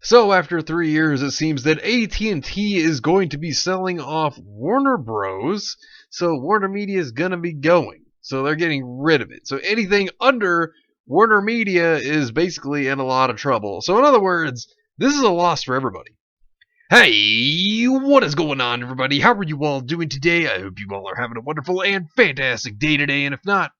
So after 3 years, it seems that AT&T is going to be selling off Warner Bros. So WarnerMedia is going to be going. So they're getting rid of it. So anything under WarnerMedia is basically in a lot of trouble. So in other words, this is a loss for everybody. Hey, what is going on, everybody? How are you all doing today? I hope you all are having a wonderful and fantastic day today, and if not,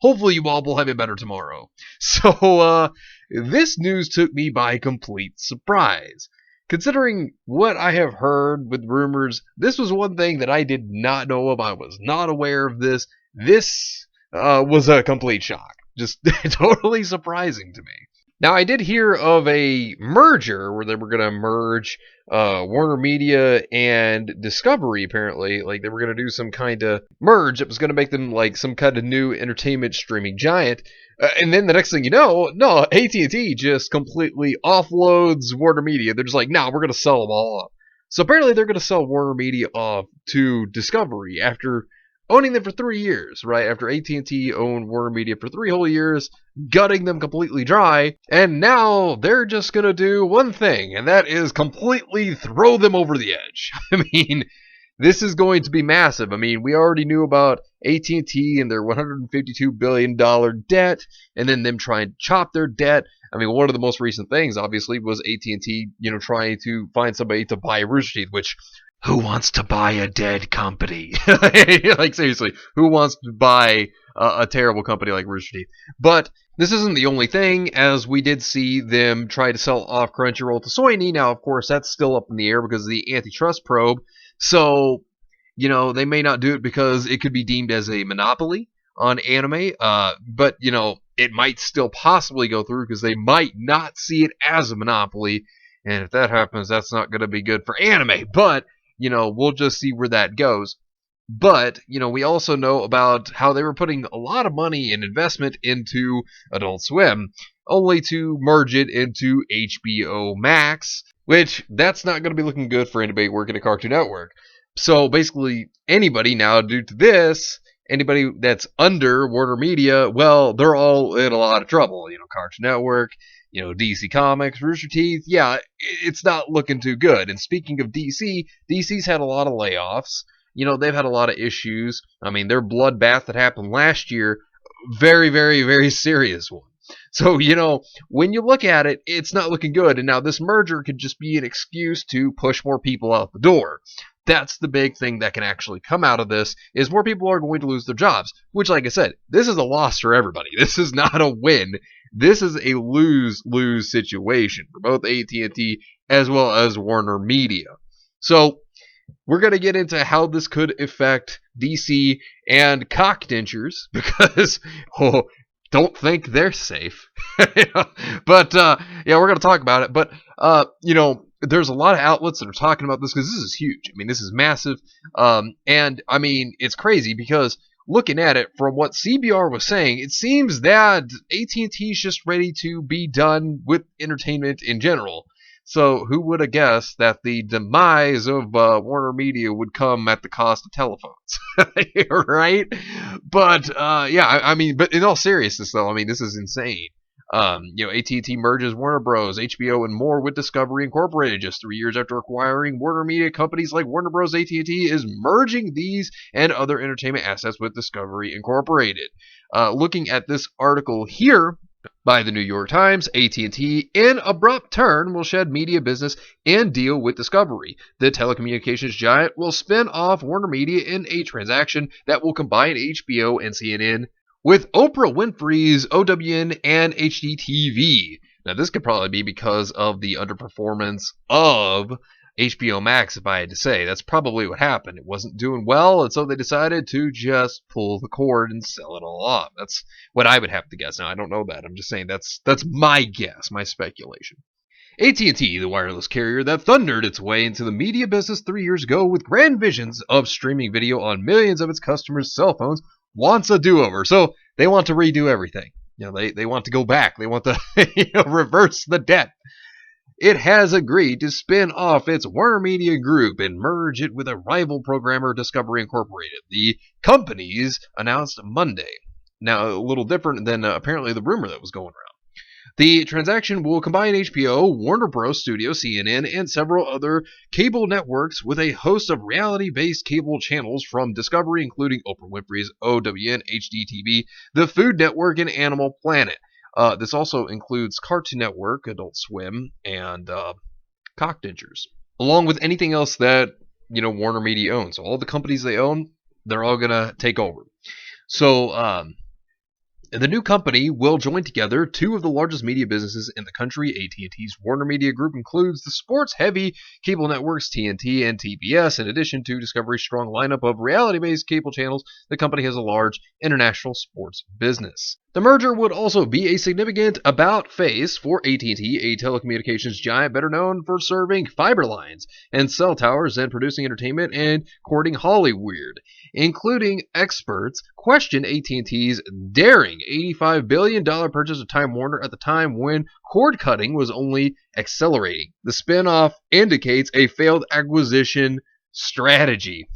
hopefully you all will have it better tomorrow. So, this news took me by complete surprise. Considering what I have heard with rumors, this was one thing that I did not know of. I was not aware of this. This was a complete shock. Just totally surprising to me. Now, I did hear of a merger where they were going to merge WarnerMedia and Discovery, apparently. Like, they were going to do some kind of merge that was going to make them, like, some kind of new entertainment streaming giant. And then the next thing you know, no, AT&T just completely offloads WarnerMedia. They're just like, nah, we're going to sell them all off. So apparently they're going to sell WarnerMedia off to Discovery after owning them for 3 years, right? After AT&T owned WarnerMedia for 3 whole years, gutting them completely dry, and now they're just gonna do one thing, and that is completely throw them over the edge. I mean, this is going to be massive. I mean, we already knew about AT&T and their $152 billion debt, and then them trying to chop their debt. I mean, one of the most recent things, obviously, was AT&T, trying to find somebody to buy Rooster Teeth, which, who wants to buy a dead company? Like, seriously, who wants to buy a terrible company like Rooster Teeth? But this isn't the only thing, as we did see them try to sell off Crunchyroll to Sony. Now, of course, that's still up in the air because of the antitrust probe. So, they may not do it because it could be deemed as a monopoly on anime. But, it might still possibly go through because they might not see it as a monopoly. And if that happens, that's not going to be good for anime. But, we'll just see where that goes. But, we also know about how they were putting a lot of money and investment into Adult Swim, only to merge it into HBO Max, which that's not going to be looking good for anybody working at Cartoon Network. So basically, anybody now, due to this, anybody that's under WarnerMedia, well, they're all in a lot of trouble. Cartoon Network, DC Comics, Rooster Teeth, yeah, it's not looking too good. And speaking of DC, DC's had a lot of layoffs. They've had a lot of issues. I mean, their bloodbath that happened last year, very, very, very serious one. So, when you look at it, it's not looking good. And now this merger could just be an excuse to push more people out the door. That's the big thing that can actually come out of this, is more people are going to lose their jobs. Which, like I said, this is a loss for everybody. This is not a win. This is a lose-lose situation for both AT&T as well as WarnerMedia. So, we're going to get into how this could affect DC and cockdentures, because, don't think they're safe. But, yeah, we're going to talk about it. But, there's a lot of outlets that are talking about this because this is huge. I mean, this is massive. And, I mean, it's crazy because looking at it from what CBR was saying, it seems that AT&T is just ready to be done with entertainment in general. So who would have guessed that the demise of WarnerMedia would come at the cost of telephones, right? But yeah, I mean, but in all seriousness, though, I mean, this is insane. AT&T merges Warner Bros., HBO, and more with Discovery Incorporated. Just 3 years after acquiring WarnerMedia, companies like Warner Bros., AT&T is merging these and other entertainment assets with Discovery Incorporated. Looking at this article here by the New York Times, AT&T, in abrupt turn, will shed media business and deal with Discovery. The telecommunications giant will spin off WarnerMedia in a transaction that will combine HBO and CNN with Oprah Winfrey's OWN and HDTV. Now, this could probably be because of the underperformance of HBO Max, if I had to say. That's probably what happened. It wasn't doing well, and so they decided to just pull the cord and sell it all off. That's what I would have to guess. Now, I don't know that. I'm just saying that's my guess, my speculation. AT&T, the wireless carrier that thundered its way into the media business 3 years ago with grand visions of streaming video on millions of its customers' cell phones, wants a do-over. So they want to redo everything. They want to go back. They want to reverse the debt. It has agreed to spin off its WarnerMedia group and merge it with a rival programmer, Discovery Incorporated. The companies announced Monday. Now, a little different than apparently the rumor that was going around. The transaction will combine HBO, Warner Bros. Studios, CNN, and several other cable networks with a host of reality-based cable channels from Discovery, including Oprah Winfrey's OWN, HGTV, The Food Network, and Animal Planet. This also includes Cartoon Network, Adult Swim, and Cockdingers, along with anything else that WarnerMedia owns. So all the companies they own, they're all gonna take over. So the new company will join together two of the largest media businesses in the country. AT&T's Warner Media Group includes the sports-heavy cable networks TNT and TBS. In addition to Discovery's strong lineup of reality-based cable channels, the company has a large international sports business. The merger would also be a significant about face for AT&T, a telecommunications giant better known for serving fiber lines and cell towers and producing entertainment and courting Hollywood, including experts question AT&T's daring $85 billion purchase of Time Warner at the time when cord cutting was only accelerating. The spinoff indicates a failed acquisition strategy.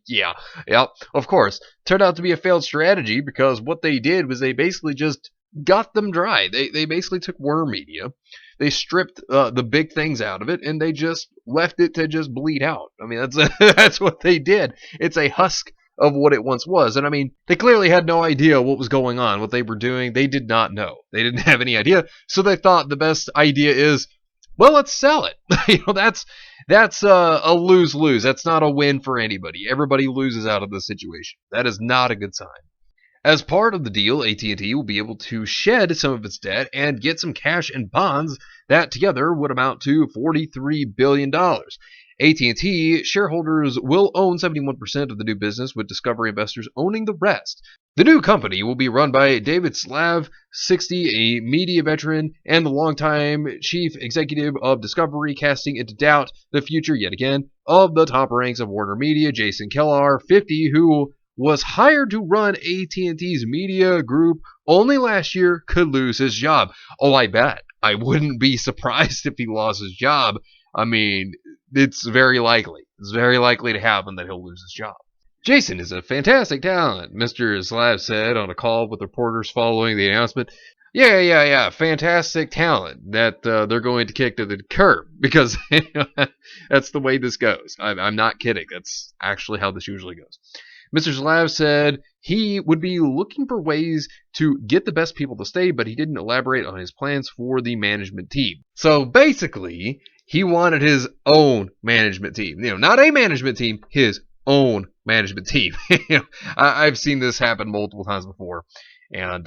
yeah, of course. Turned out to be a failed strategy because what they did was they basically just got them dry. They basically took WarnerMedia, they stripped the big things out of it, and they just left it to just bleed out. I mean, that's what they did. It's a husk of what it once was. And I mean, they clearly had no idea what was going on, what they were doing. They did not know. They didn't have any idea. So they thought the best idea is, well, let's sell it. That's a lose-lose. That's not a win for anybody. Everybody loses out of this situation. That is not a good sign. As part of the deal, AT&T will be able to shed some of its debt and get some cash and bonds that together would amount to $43 billion. AT&T shareholders will own 71% of the new business, with Discovery investors owning the rest. The new company will be run by David Slav, 60, a media veteran and the longtime chief executive of Discovery, casting into doubt the future, yet again, of the top ranks of Warner Media. Jason Kellar, 50, who was hired to run AT&T's media group only last year, could lose his job. Oh, I bet. I wouldn't be surprised if he lost his job. I mean, it's very likely. It's very likely to happen that he'll lose his job. Jason is a fantastic talent, Mr. Slav said on a call with reporters following the announcement. Yeah, fantastic talent that they're going to kick to the curb, because that's the way this goes. I'm not kidding. That's actually how this usually goes. Mr. Slav said he would be looking for ways to get the best people to stay, but he didn't elaborate on his plans for the management team. So basically, he wanted his own management team. Not a management team, his own management team. I've seen this happen multiple times before, and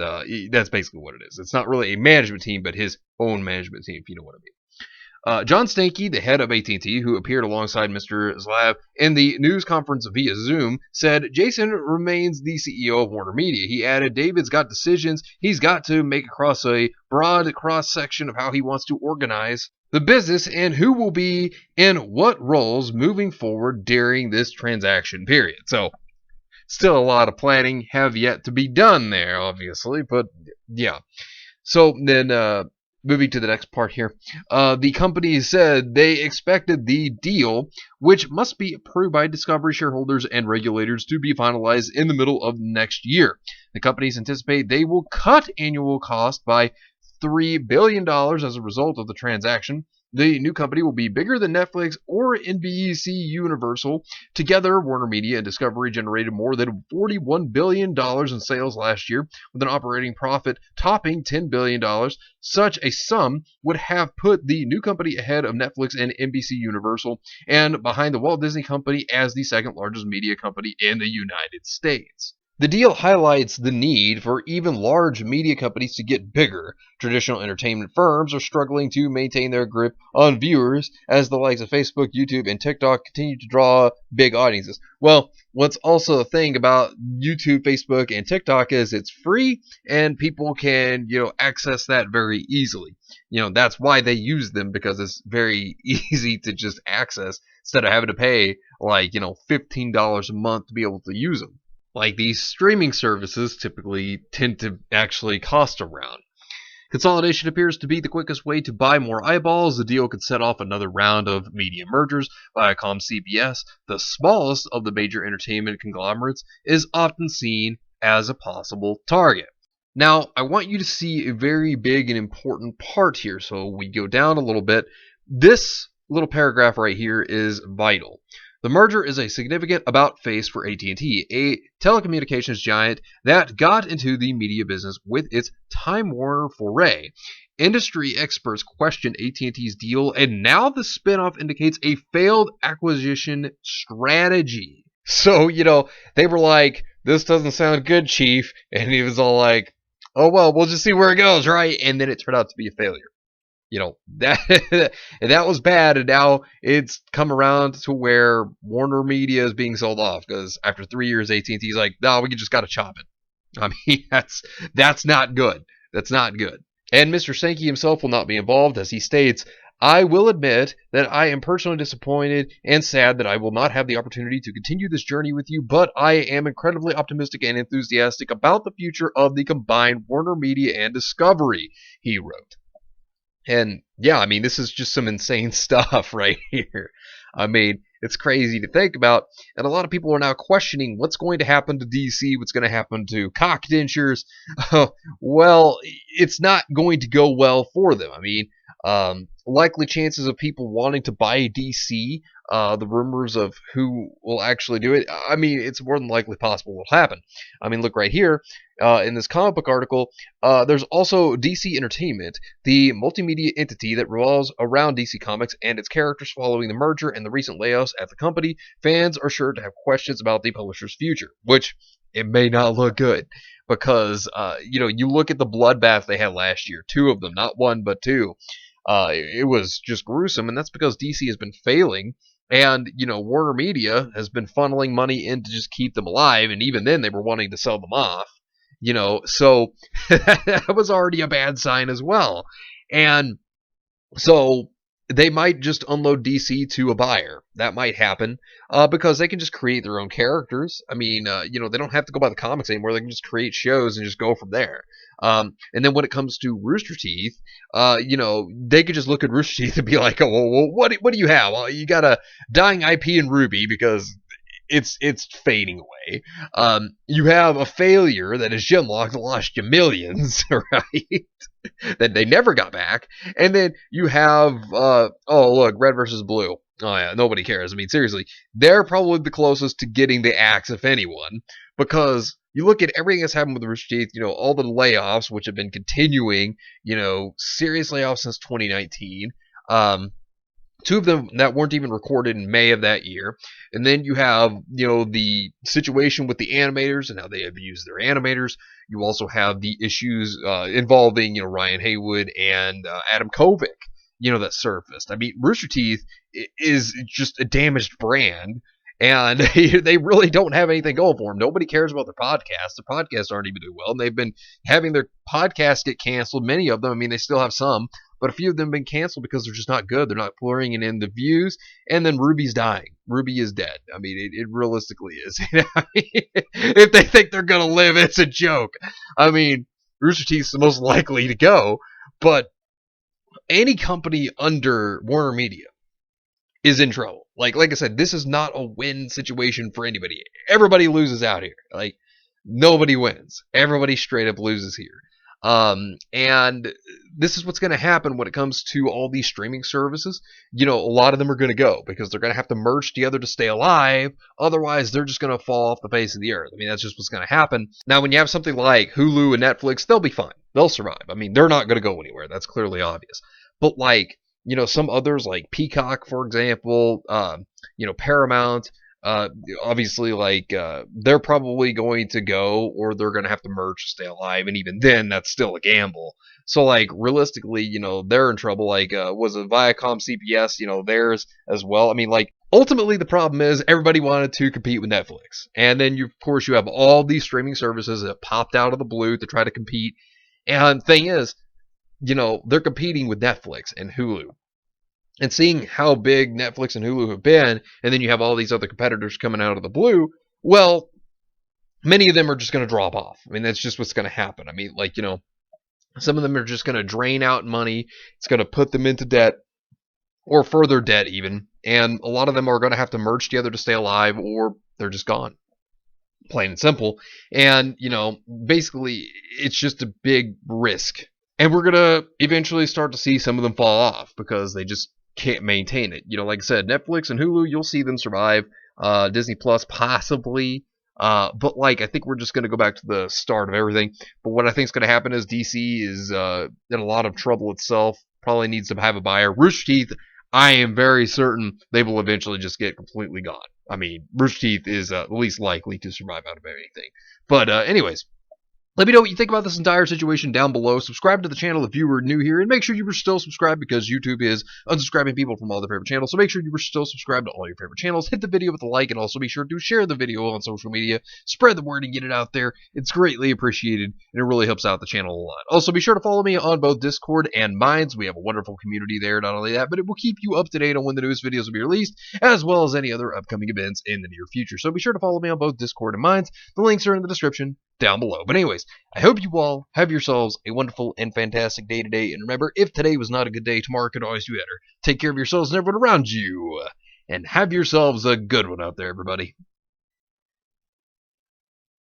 that's basically what it is. It's not really a management team, but his own management team, if you know what I mean. John Stankey, the head of AT&T, who appeared alongside Mr. Slav in the news conference via Zoom, said Jason remains the CEO of WarnerMedia. He added, David's got decisions he's got to make across a broad cross-section of how he wants to organize the business and who will be in what roles moving forward during this transaction period. So, still a lot of planning have yet to be done there, obviously, but yeah. So then, moving to the next part here, the company said they expected the deal, which must be approved by Discovery shareholders and regulators, to be finalized in the middle of next year. The companies anticipate they will cut annual cost by $3 billion as a result of the transaction. The new company will be bigger than Netflix or NBC Universal. Together, WarnerMedia and Discovery generated more than $41 billion in sales last year, with an operating profit topping $10 billion. Such a sum would have put the new company ahead of Netflix and NBC Universal, and behind the Walt Disney Company as the second largest media company in the United States. The deal highlights the need for even large media companies to get bigger. Traditional entertainment firms are struggling to maintain their grip on viewers as the likes of Facebook, YouTube, and TikTok continue to draw big audiences. Well, what's also the thing about YouTube, Facebook, and TikTok is it's free and people can, access that very easily. That's why they use them, because it's very easy to just access instead of having to pay like, $15 a month to be able to use them. Like these streaming services typically tend to actually cost around. Consolidation appears to be the quickest way to buy more eyeballs. The deal could set off another round of media mergers. Viacom CBS, the smallest of the major entertainment conglomerates, is often seen as a possible target. Now, I want you to see a very big and important part here. So we go down a little bit. This little paragraph right here is vital. The merger is a significant about-face for AT&T, a telecommunications giant that got into the media business with its Time Warner foray. Industry experts questioned AT&T's deal, and now the spinoff indicates a failed acquisition strategy. So, they were like, this doesn't sound good, Chief. And he was all like, oh, well, we'll just see where it goes, right? And then it turned out to be a failure. That that was bad, and now it's come around to where WarnerMedia is being sold off because after 3 years, AT&T's like, no, we just got to chop it. I mean, that's not good. That's not good. And Mr. Sankey himself will not be involved, as he states, I will admit that I am personally disappointed and sad that I will not have the opportunity to continue this journey with you, but I am incredibly optimistic and enthusiastic about the future of the combined Warner Media and Discovery, he wrote. And yeah, I mean, this is just some insane stuff right here. I mean, it's crazy to think about. And a lot of people are now questioning what's going to happen to DC, what's going to happen to cockdentures. Well, it's not going to go well for them. I mean, likely chances of people wanting to buy DC, the rumors of who will actually do it, I mean, it's more than likely possible will happen. I mean, look right here. In this comic book article, there's also DC Entertainment, the multimedia entity that revolves around DC Comics and its characters following the merger and the recent layoffs at the company. Fans are sure to have questions about the publisher's future, which it may not look good because, you look at the bloodbath they had last year, 2 of them, not 1, but 2. It was just gruesome, and that's because DC has been failing. And, Warner Media has been funneling money in to just keep them alive, and even then they were wanting to sell them off. So that was already a bad sign as well. And so they might just unload DC to a buyer. That might happen because they can just create their own characters. I mean, they don't have to go by the comics anymore. They can just create shows and just go from there. And then when it comes to Rooster Teeth, they could just look at Rooster Teeth and be like, oh, well, what do you have? Well, you got a dying IP in Ruby because it's fading away. You have a failure that is Genlock that lost you millions, right? That they never got back. And then you have, look, red versus blue. Oh, yeah, nobody cares. I mean, seriously, they're probably the closest to getting the axe, if anyone, because you look at everything that's happened with Rooster Teeth, all the layoffs, which have been continuing, serious layoffs since 2019. 2 of them that weren't even recorded in May of that year. And then you have, the situation with the animators and how they have used their animators. You also have the issues involving, Ryan Haywood and Adam Kovic, that surfaced. I mean, Rooster Teeth is just a damaged brand. And they really don't have anything going for them. Nobody cares about their podcasts. Their podcasts aren't even doing well. And they've been having their podcasts get canceled. Many of them, I mean, they still have some. But a few of them have been canceled because they're just not good. They're not pouring in the views. And then Ruby's dying. Ruby is dead. I mean, it realistically is. If they think they're going to live, it's a joke. I mean, Rooster Teeth's the most likely to go. But any company under Warner Media is in trouble. Like I said, this is not a win situation for anybody. Everybody loses out here. Like, nobody wins. Everybody straight up loses here. And this is what's going to happen when it comes to all these streaming services. A lot of them are going to go because they're going to have to merge together to stay alive. Otherwise, they're just going to fall off the face of the earth. I mean, that's just what's going to happen. Now, when you have something like Hulu and Netflix, they'll be fine. They'll survive. I mean, they're not going to go anywhere. That's clearly obvious. But some others like Peacock, for example, Paramount, obviously, they're probably going to go, or they're going to have to merge to stay alive, and even then, that's still a gamble. So, realistically, they're in trouble. Was it Viacom, CBS, theirs as well? I mean, ultimately, the problem is everybody wanted to compete with Netflix, and then, of course, you have all these streaming services that popped out of the blue to try to compete, and the thing is, they're competing with Netflix and Hulu. And seeing how big Netflix and Hulu have been, and then you have all these other competitors coming out of the blue, well, many of them are just going to drop off. I mean, that's just what's going to happen. I mean, some of them are just going to drain out money. It's going to put them into debt, or further debt even. And a lot of them are going to have to merge together to stay alive, or they're just gone. plain and simple. And, basically, it's just a big risk. And we're going to eventually start to see some of them fall off because they just can't maintain it. Like I said, Netflix and Hulu, you'll see them survive. Disney Plus, possibly. But I think we're just going to go back to the start of everything. But what I think is going to happen is DC is in a lot of trouble itself. Probably needs to have a buyer. Rooster Teeth, I am very certain they will eventually just get completely gone. I mean, Rooster Teeth is the least likely to survive out of anything. But anyways, let me know what you think about this entire situation down below. Subscribe to the channel if you were new here, and make sure you were still subscribed because YouTube is unsubscribing people from all their favorite channels. So make sure you were still subscribed to all your favorite channels. Hit the video with a like, and also be sure to share the video on social media. Spread the word and get it out there. It's greatly appreciated, and it really helps out the channel a lot. Also, be sure to follow me on both Discord and Minds. We have a wonderful community there. Not only that, but it will keep you up to date on when the newest videos will be released, as well as any other upcoming events in the near future. So be sure to follow me on both Discord and Minds. The links are in the description down below. But anyways, I hope you all have yourselves a wonderful and fantastic day today. And remember, if today was not a good day, tomorrow could always be better. Take care of yourselves and everyone around you. And have yourselves a good one out there, everybody.